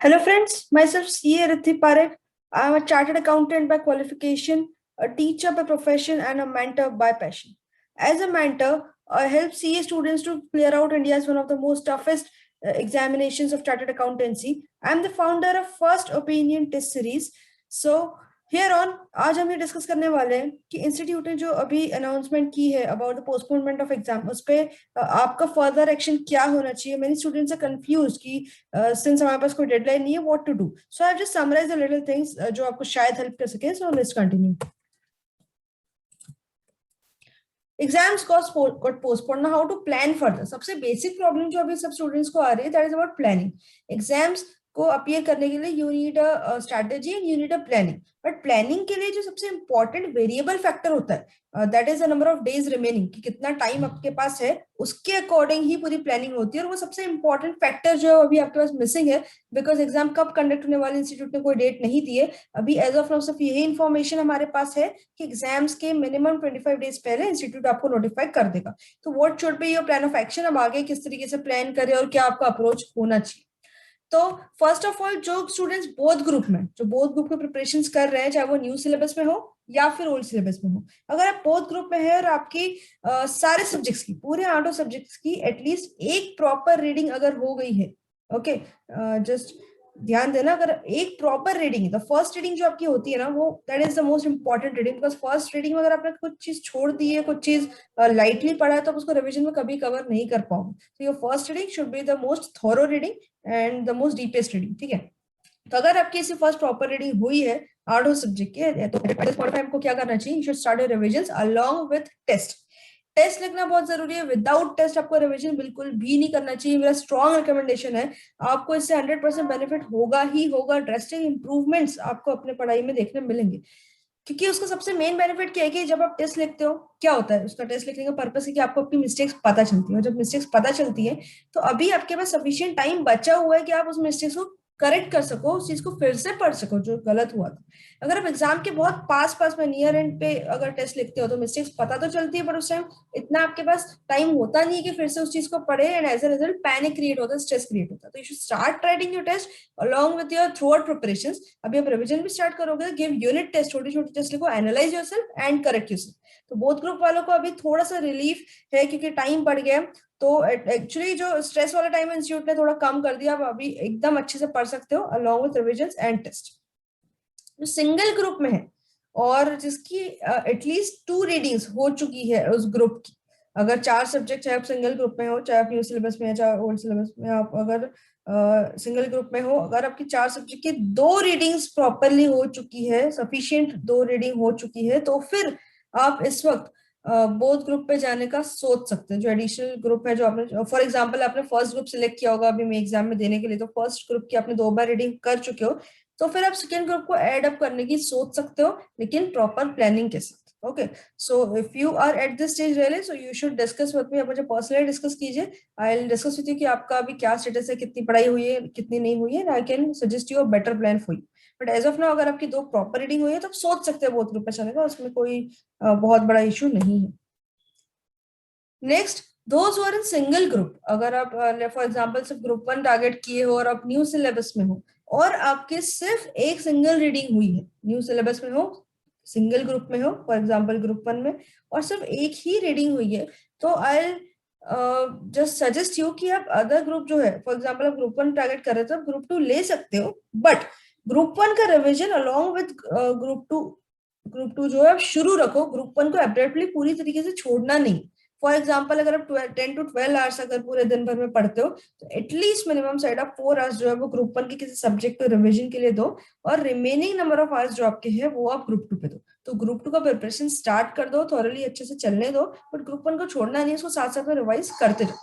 Hello friends, myself CA Rithi Parekh. I am a chartered accountant by qualification, a teacher by profession, and a mentor by passion. As a mentor, I help CA students to clear out India's one of the most toughest examinations of chartered accountancy. I am the founder of First Opinion Test Series. So here on आज हम ये discuss करने वाले हैं कि institute ने जो अभी अनाउंसमेंट की है about the postponement of exam उस पे आपका फर्दर एक्शन क्या होना चाहिए. मेनी स्टूडेंट्स आर कंफ्यूज कि सिंस हमारे पास कोई डेडलाइन नहीं है what to do. So I just summarise the little things जो आपको शायद हेल्प कर सके. So let's continue. Exams got postpone. Now how to plan further. सबसे बेसिक प्रॉब्लम जो अभी सब स्टूडेंट्स को आ रही है that is about planning. Exams को अपीयर करने के लिए you need a strategy and you need a planning. But planning के लिए जो सबसे इंपॉर्टेंट वेरिएबल फैक्टर होता है that is the number of days remaining, कि कितना टाइम आपके पास है उसके अकॉर्डिंग ही पूरी प्लानिंग होती है. और वो सबसे इंपॉर्टेंट फैक्टर जो अभी आपके पास मिसिंग है, बिकॉज एग्जाम कब कंडक्ट होने वाले इंस्टीट्यूट ने कोई डेट नहीं दी है अभी. एज ऑफ नाउ सिर्फ यही इन्फॉर्मेशन हमारे पास है कि एग्जाम्स के मिनिमम 25 डेज पहले इंस्टीट्यूट आपको नोटिफाई कर देगा. तो what should be your plan of action. अब आगे किस तरीके से प्लान करें और क्या आपका अप्रोच होना चाहिए. तो फर्स्ट ऑफ ऑल जो स्टूडेंट्स बोथ ग्रुप में जो बोथ ग्रुप के प्रिपरेशन कर रहे हैं, चाहे वो न्यू सिलेबस में हो या फिर ओल्ड सिलेबस में हो, अगर आप बोथ ग्रुप में है और आपकी सारे सब्जेक्ट्स की पूरे 8 सब्जेक्ट्स की एटलीस्ट एक प्रॉपर रीडिंग अगर हो गई है, ओके, जस्ट ध्यान देना. अगर एक प्रॉपर रीडिंग है, तो फर्स्ट रीडिंग जो आपकी होती है ना, वो that is the most important reading. Because first reading में अगर आपने कुछ चीज छोड़ दी है, कुछ चीज लाइटली पढ़ा है, तो आप उसको रिविजन में कभी कवर नहीं कर पाओगे. तो your first reading should be the most thorough reading and the most deepest reading. ठीक है. तो अगर आपकी इसी फर्स्ट प्रॉपर रीडिंग हुई है आठों सब्जेक्ट के, तो आपको क्या करना चाहिए. You should start your revision along with test. Test लिखना बहुत जरूरी है. विदाउट टेस्ट आपको रिवीजन बिल्कुल भी नहीं करना चाहिए. मेरा स्ट्रॉन्ग रिकमेंडेशन है. आपको इससे 100% बेनिफिट होगा ही होगा. ड्रेस्टिंग इंप्रूवमेंट्स आपको अपने पढ़ाई में देखने मिलेंगे. क्योंकि उसका सबसे मेन बेनिफिट क्या है कि जब आप टेस्ट लिखते हो, क्या होता है उसका टेस्ट लिखने का पर्पस है कि आपको अपनी मिस्टेक्स पता चलती है. और जब मिस्टेक्स पता चलती है तो अभी आपके पास सफिशिएंट टाइम बचा हुआ है कि आप उस मिस्टेक्स को करेक्ट कर सको, उस चीज को फिर से पढ़ सको जो गलत हुआ था. अगर आप एग्जाम के बहुत पास पास में नियर एंड पे अगर टेस्ट लिखते हो तो मिस्टेक्स पता तो चलती है, पर उस टाइम इतना आपके पास टाइम होता नहीं है कि फिर से उस चीज को पढ़े. And as a result panic क्रिएट होता है, स्ट्रेस क्रिएट होता है. तो you should start writing your test along with your throughout preparations. अभी आप रिवीजन भी स्टार्ट करोगे, गिव यूनिट टेस्ट, छोटी छोटी टेस्ट लिखो, analyse yourself and correct yourself. तो बोथ ग्रुप वालों को अभी थोड़ा सा रिलीफ है क्योंकि टाइम बढ़ गया. तो एक्चुअली जो स्ट्रेस वाला टाइम इंस्टीट्यूट ने थोड़ा कम कर दिया. आप अभी एकदम अच्छे से पढ़ सकते हो along with revision and test. जो सिंगल ग्रुप में है और जिसकी एटलीस्ट 2 रीडिंग्स हो चुकी है उस ग्रुप की, अगर 4 सब्जेक्ट चाहे आप सिंगल ग्रुप में हो, चाहे आप न्यू सिलेबस में है, चाहे ओल्ड सिलेबस में आप अगर सिंगल ग्रुप में हो, अगर आपकी 4 सब्जेक्ट की 2 रीडिंग्स प्रॉपरली हो चुकी है, सफिशियंट 2 रीडिंग हो चुकी है, तो फिर आप इस वक्त बोथ ग्रुप पे जाने का सोच सकते हैं. जो एडिशनल ग्रुप है, जो आपने फॉर एग्जांपल आपने फर्स्ट ग्रुप सिलेक्ट किया होगा अभी मैं एग्जाम में देने के लिए, तो फर्स्ट ग्रुप की आपने 2 बार रीडिंग कर चुके हो, तो फिर आप सेकेंड ग्रुप को ऐड अप करने की सोच सकते हो, लेकिन प्रॉपर प्लानिंग के साथ. Okay. So if you are at this stage really, so you should discuss with me. आप मुझे पर्सनली डिस्कस कीजिए. I will discuss with you कि आपका अभी क्या स्टेटस है, कितनी पढ़ाई हुई है, कितनी नहीं हुई है. I can suggest you a better plan for you. But as of now अगर आपकी 2 प्रॉपर रीडिंग हुई है तो आप सोच सकते हैं बहुत ग्रुप पे चलने का, उसमें कोई बहुत बड़ा इशू नहीं है. Next, those are in single group. अगर आप फॉर एग्जांपल सिर्फ ग्रुप 1 टारगेट किए हो और आप न्यू सिलेबस में हो और आपके सिर्फ एक सिंगल रीडिंग हुई है, न्यू सिलेबस में हो, सिंगल ग्रुप में हो, फॉर एग्जांपल ग्रुप 1 में, और सिर्फ एक ही रीडिंग हुई है, तो आई जस्ट सजेस्ट यू कि आप अदर ग्रुप जो है, फॉर एग्जांपल आप ग्रुप 1 टारगेट कर रहे थे, आप ग्रुप 2 ले सकते हो. बट ग्रुप 1 का रिविजन अलोंग विद ग्रुप 2 जो है आप शुरू रखो. ग्रुप 1 को एब्रेप्टली पूरी तरीके से छोड़ना नहीं. फॉर एग्जाम्पल अगर आप 10 to 12 आवर्स अगर पूरे दिन भर में पढ़ते हो, तो at least minimum side of 4 hours जो है वो ग्रुप 1 के किसी सब्जेक्ट को रिविजन के लिए दो, और रिमेनिंग नंबर ऑफ आवर्स जो आपके हैं वो आप ग्रुप 2 पे दो. तो ग्रुप 2 का प्रिपरेशन स्टार्ट कर दो, थॉरली अच्छे से चलने दो, बट ग्रुप 1 को छोड़ना नहीं, उसको साथ साथ में रिवाइज करते जाओ.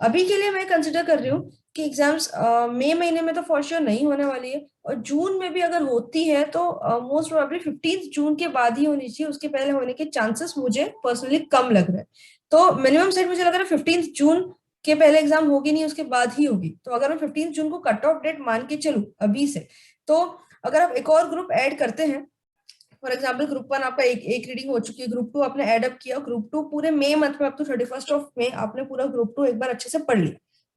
अभी के लिए मैं कंसिडर कर रही हूँ कि एग्जाम्स मई महीने में तो फॉर श्योर नहीं होने वाली है, और जून में भी अगर होती है तो मोस्ट प्रोबेबली 15 जून के बाद ही होनी चाहिए. उसके पहले होने के चांसेस मुझे पर्सनली कम लग रहे हैं. तो मिनिमम सेट मुझे लग रहा है 15 जून के पहले एग्जाम होगी नहीं, उसके बाद ही होगी. तो अगर मैं 15 जून को कट ऑफ डेट मान के चलूं अभी से, तो अगर आप एक और ग्रुप ऐड करते हैं, फॉर एग्जाम्पल ग्रुप 1 आपका एक रीडिंग हो चुकी है, ग्रुप 2 आपने एड अप किया, ग्रुप 2 पूरे मई मंथ में, अब तो 31 ऑफ मई आपने पूरा ग्रुप 2 एक बार अच्छे से पढ़ लिया.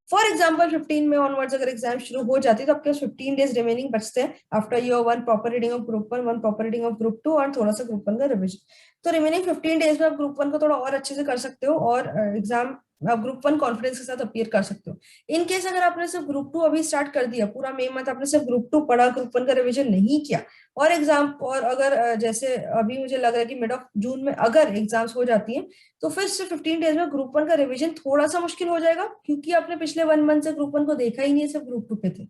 फॉर एग्जाम्पल 15 में ऑनवर्ड्स अगर एग्जाम शुरू हो जाती है तो आपके पास 15 डेज रिमेनिंग बचते हैं after your one proper reading of group 1, one proper reading of group 2 और थोड़ा सा ग्रुप 1 का रिविजन। तो रिमेनिंग 15 डेज में आप ग्रुप 1 को थोड़ा और अच्छे से कर सकते हो और एग्जाम आप ग्रुप 1 कॉन्फिडेंस के साथ अपीयर कर सकते हो। इन केस अगर आपने सिर्फ ग्रुप 2 अभी स्टार्ट कर दिया, पूरा मई मंथ आपने सिर्फ ग्रुप 2 पढ़ा, ग्रुप 1 का रिविजन नहीं किया, और एग्जाम और अगर जैसे अभी मुझे लग रहा है कि मिड ऑफ जून में अगर एग्जाम्स हो जाती हैं तो फिर सिर्फ 15 डेज में ग्रुप 1 का रिवीजन थोड़ा सा मुश्किल हो जाएगा, क्योंकि आपने पिछले 1 मंथ से ग्रुप 1 को देखा ही नहीं है, सिर्फ ग्रुप 2 पे थे।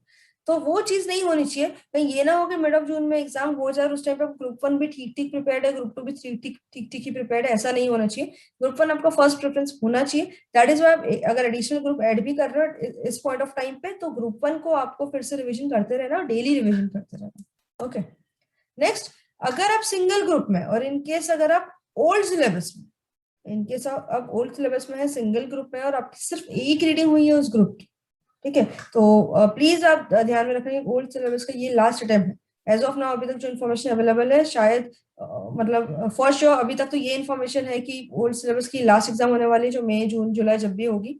तो वो चीज नहीं होनी चाहिए। कहीं ये ना हो कि मिड ऑफ जून में एग्जाम हो जाए और उस टाइम पे ग्रुप 1 भी ठीक ठीक प्रिपेयर्ड है, ग्रुप 2 भी ठीक ठीक ठीक ठीक ही प्रिपेयर्ड है, ऐसा नहीं होना चाहिए। ग्रुप 1 आपका फर्स्ट प्रेफरेंस होना चाहिए। दैट इज वाई अगर एडिशनल ग्रुप ऐड भी कर रहे हो इस पॉइंट ऑफ टाइम पे, तो ग्रुप 1 को आपको फिर से रिविजन करते रहना, डेली रिविजन करते रहना। ओके, नेक्स्ट, अगर आप सिंगल ग्रुप में और इनकेस अगर आप ओल्ड सिलेबस में, इनकेस आप ओल्ड सिलेबस में है, सिंगल ग्रुप में, और आपकी सिर्फ एक रीडिंग हुई है उस ग्रुप की, ठीक है, तो प्लीज आप ध्यान में रखेंगे ओल्ड सिलेबस का ये लास्ट अटेम्प्ट है। एज ऑफ नाउ अभी तक जो इन्फॉर्मेशन अवेलेबल है, शायद मतलब फॉर श्योर अभी तक तो ये इन्फॉर्मेशन है कि ओल्ड सिलेबस की लास्ट एग्जाम होने वाली है, जो मई जून जुलाई जब भी होगी।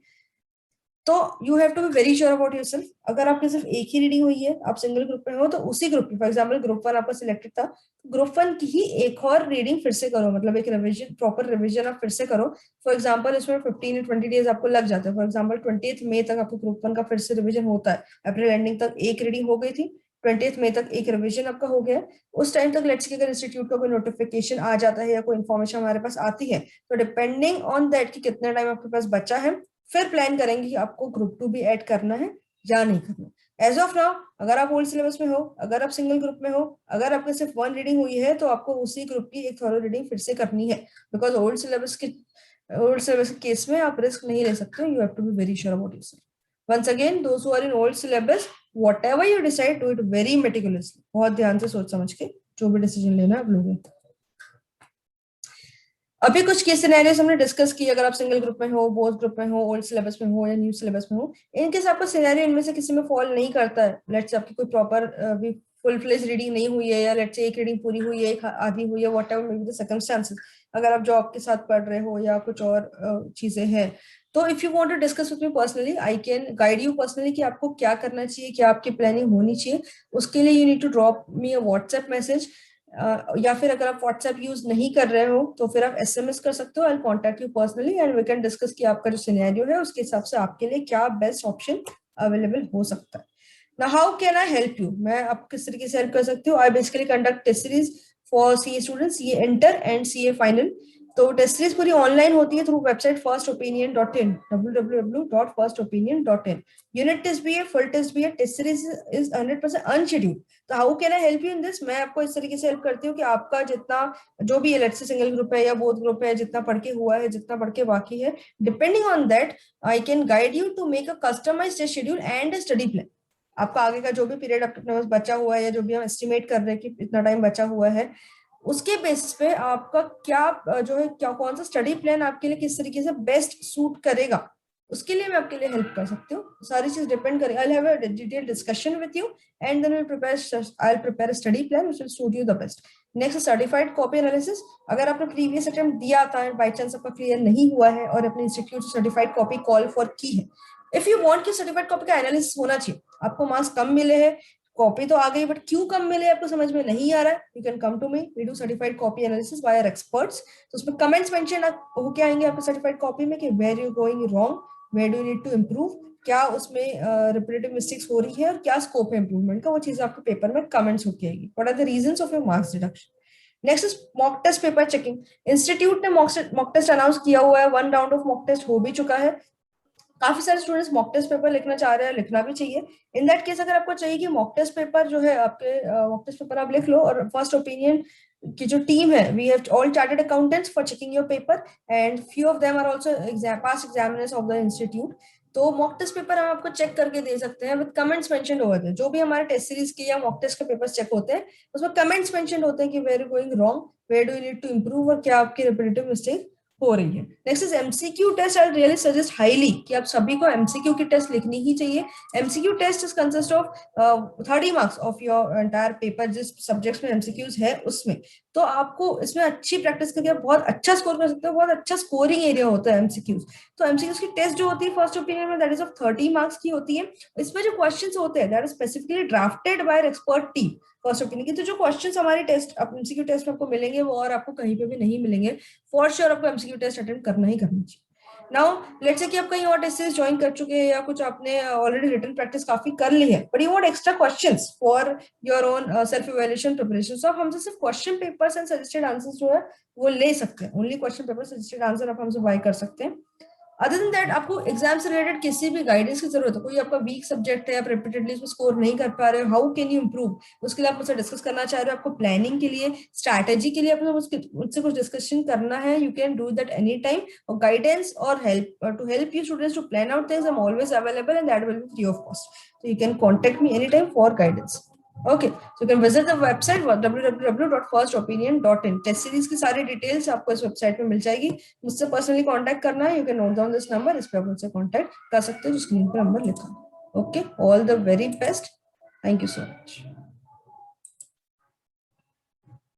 तो you have to be very sure about yourself. अगर आपकी सिर्फ एक ही रीडिंग हुई है, आप सिंगल ग्रुप में हो, तो उसी ग्रुप की, फॉर एग्जांपल ग्रुप 1 आपका सिलेक्टेड था, ग्रुप 1 की ही एक और रीडिंग फिर से करो, मतलब एक रिवीजन, प्रॉपर रिवीजन आप फिर से करो। फॉर एग्जांपल इसमें 15 20 डेज आपको लग जाते हैं। फॉर एग्जांपल 20 मई तक आपको ग्रुप 1 का फिर से रिवीजन होता है। अप्रैल एंडिंग तक एक रीडिंग हो गई थी, 20 मई तक एक रिवीजन आपका हो गया। उस टाइम तक लेट्स से अगर इंस्टीट्यूट का कोई नोटिफिकेशन आ जाता है या कोई इन्फॉर्मेशन हमारे पास आती है, तो डिपेंडिंग ऑन दैट कि कितना टाइम आपके पास बचा है, फिर प्लान करेंगे कि आपको ग्रुप 2 भी ऐड करना है या नहीं करना। एज ऑफ नाउ अगर आप ओल्ड सिलेबस में हो, अगर आप सिंगल ग्रुप में हो, अगर आपके सिर्फ वन रीडिंग हुई है, तो आपको उसी ग्रुप की एक थॉरो रीडिंग फिर से करनी है, बिकॉज ओल्ड सिलेबस के केस में आप रिस्क नहीं ले सकते। You have to be very sure about yourself. Once again, those who are in old syllabus, whatever you decide, do it very meticulously, बहुत ध्यान से सोच समझ के जो भी डिसीजन लेना है आप लोगों को। अभी कुछ केस सिनेरियोस हमने डिस्कस की, अगर आप सिंगल ग्रुप में हो, बोथ ग्रुप में हो, ओल्ड सिलेबस में हो या न्यू सिलेबस में हो, इन केस आपका सिनेरियो इनमें से किसी में फॉल नहीं करता है, लेट्स से आपकी कोई प्रॉपर भी फुल फ्लेज रीडिंग नहीं हुई है, या लेट्स से एक रीडिंग पूरी हुई है, एक आधी हुई है, whatever may be the circumstances, अगर आप जॉब के साथ पढ़ रहे हो या कुछ और चीजें हैं, तो if you want to discuss with me personally, I can guide you personally कि आपको क्या करना चाहिए, क्या आपकी प्लानिंग होनी चाहिए। उसके लिए you need to drop me a WhatsApp message, या फिर अगर आप व्हाट्सएप यूज नहीं कर रहे हो तो फिर आप एसएमएस कर सकते हो। I contact you personally and we can discuss कि आपका जो सिनेरियो है उसके हिसाब से आपके लिए क्या बेस्ट ऑप्शन अवेलेबल हो सकता है। Now, how can I help you? मैं आपको किस तरीके से हेल्प कर सकती हूँ? I basically conduct test series for CA students, CA inter and CA final. तो टेस्ट सीरीज पूरी ऑनलाइन होती है through website firstopinion.in, www.firstopinion.in। Unit test भी है, फुल टेस्ट भी है, टेस्ट सीरीज इज 100% अनशेड्यूल्ड। तो how can I help you in this? मैं आपको इस तरीके से हेल्प करती हूँ कि आपका जितना जो भी लेट्स से सिंगल ग्रुप है या बोथ ग्रुप है, जितना पढ़ के हुआ है, जितना पढ़ के बाकी है, depending on that I can guide you to make a customised test schedule and study plan. आपका आगे का जो भी पीरियड अपने पास बचा हुआ है, या जो भी हम एस्टिमेट कर रहे हैं कि इतना टाइम बचा हुआ है, उसके बेसिस पे आपका क्या जो है, क्या कौन सा स्टडी प्लान आपके लिए किस तरीके से बेस्ट सूट करेगा, उसके लिए मैं आपके लिए हेल्प कर सकती हूँ। सारी चीज डिपेंड करेगी। I have a detail discussion with you and then I prepare a study plan which will suit you the best. Next, certified copy analysis. अगर आपने प्रीवियस अटेम्प्ट दिया था एंड बाय चांस आपका क्लियर नहीं हुआ है और अपने इंस्टीट्यूट से सर्टिफाइड कॉपी कॉल फॉर की है, इफ यू वांट कि सर्टिफाइड कॉपी का एनालिसिस होना चाहिए, आपको मार्क्स कम मिले हैं, कॉपी तो आ गई बट क्यों कम मिले आपको समझ में नहीं आ रहा है, you can come to me, we do certified copy analysis by our experts. तो उसमें कमेंट्स मेंशन हो के आएंगे आपके सर्टिफाइड कॉपी में कि where you going wrong, where do you need to improve, क्या उसमें रिपीटेटिव मिस्टेक्स हो रही है और क्या स्कोप है इंप्रूवमेंट का, वो चीज आपके पेपर में कमेंट्स होके आएगी। What are the reasons of your marks deduction. Next is mock test paper checking. Institute ने मॉक टेस्ट अनाउंस किया हुआ है, 1 राउंड ऑफ मॉक टेस्ट हो भी चुका है। काफी सारे स्टूडेंट्स मॉक टेस्ट पेपर लिखना चाह रहे हैं, लिखना भी चाहिए। इन दैट केस अगर आपको चाहिए कि मॉक टेस्ट पेपर जो है आपके मॉक टेस्ट पेपर आप लिख लो, और फर्स्ट ओपिनियन की जो टीम है, we have all chartered accountants for checking your paper and few of them are also past examiners of the institute. तो मॉक टेस्ट पेपर हम आपको चेक करके दे सकते हैं with comments mentioned over there. जो भी हमारे टेस्ट सीरीज के या मॉक टेस्ट के पेपर्स चेक होते हैं, उसमें कमेंट्स मेंशन्ड होते हैं कि where you going wrong, where do you need to improve, और क्या आपकी रिपीटेटिव मिस्टेक हो रही है। Next is MCQ test. I really suggest highly कि आप सभी को एमसीक्यू की टेस्ट लिखनी ही चाहिए। MCQ test is consist of 30 marks of your entire paper, जिस सब्जेक्ट्स में एमसीक्यूज है उसमें। तो आपको इसमें अच्छी प्रैक्टिस करके आप बहुत अच्छा स्कोर कर सकते हो, बहुत अच्छा स्कोरिंग एरिया होता है एमसीक्यूज। तो एमसीक्यूज की टेस्ट जो होती है फर्स्ट ओपिनियन में, दैट इज ऑफ 30 मार्क्स की होती है। इसमें जो क्वेश्चन होते हैं that is specifically drafted bye expert team first opinion की। तो जो क्वेश्चंस हमारी टेस्ट एमसीक्यू टेस्ट में आपको मिलेंगे वो और आपको कहीं पे भी नहीं मिलेंगे। फॉर श्योर आपको एमसीक्यू टेस्ट अटेंड करना ही करना चाहिए। नाउ लेट्स से कि आप कहीं और टेस्ट सीरीज ज्वाइन कर चुके हैं या कुछ आपने ऑलरेडी रिटन प्रैक्टिस काफी कर ली है, but you want extra questions for your own self evaluation preparation, so आप हमसे सिर्फ question papers and suggested answers जो है वो ले सकते हैं। Only question paper suggested answer आप हमसे बाय कर सकते हैं। अदर देन दैट आपको एग्जाम से रिलेटेड किसी भी गाइडेंस की जरूरत है, कोई आपका वीक सब्जेक्ट है, आप रिपीटेडली उसमें स्कोर नहीं कर पा रहे हो, हाउ कैन यू इंप्रूव, उसके लिए आप मुझसे डिस्कस करना चाह रहे हो, आपको प्लानिंग के लिए, स्ट्रैटेजी के लिए आपको मुझसे कुछ डिस्कशन करना है, you can do that any time. और गाइडेंस और help to help you students to plan out things, I am always available and that will be free of cost, so you can contact me anytime for guidance. Okay, so you can visit the website www.firstopinion.in. Test series की सारी details आपको इस website पे मिल जाएगी। मुझसे personally contact करना है, you can note down this number, इस पे आप मुझसे कांटेक्ट कर सकते हो, जो स्क्रीन पर नंबर लिखा है। Okay, all the very best, thank you so much.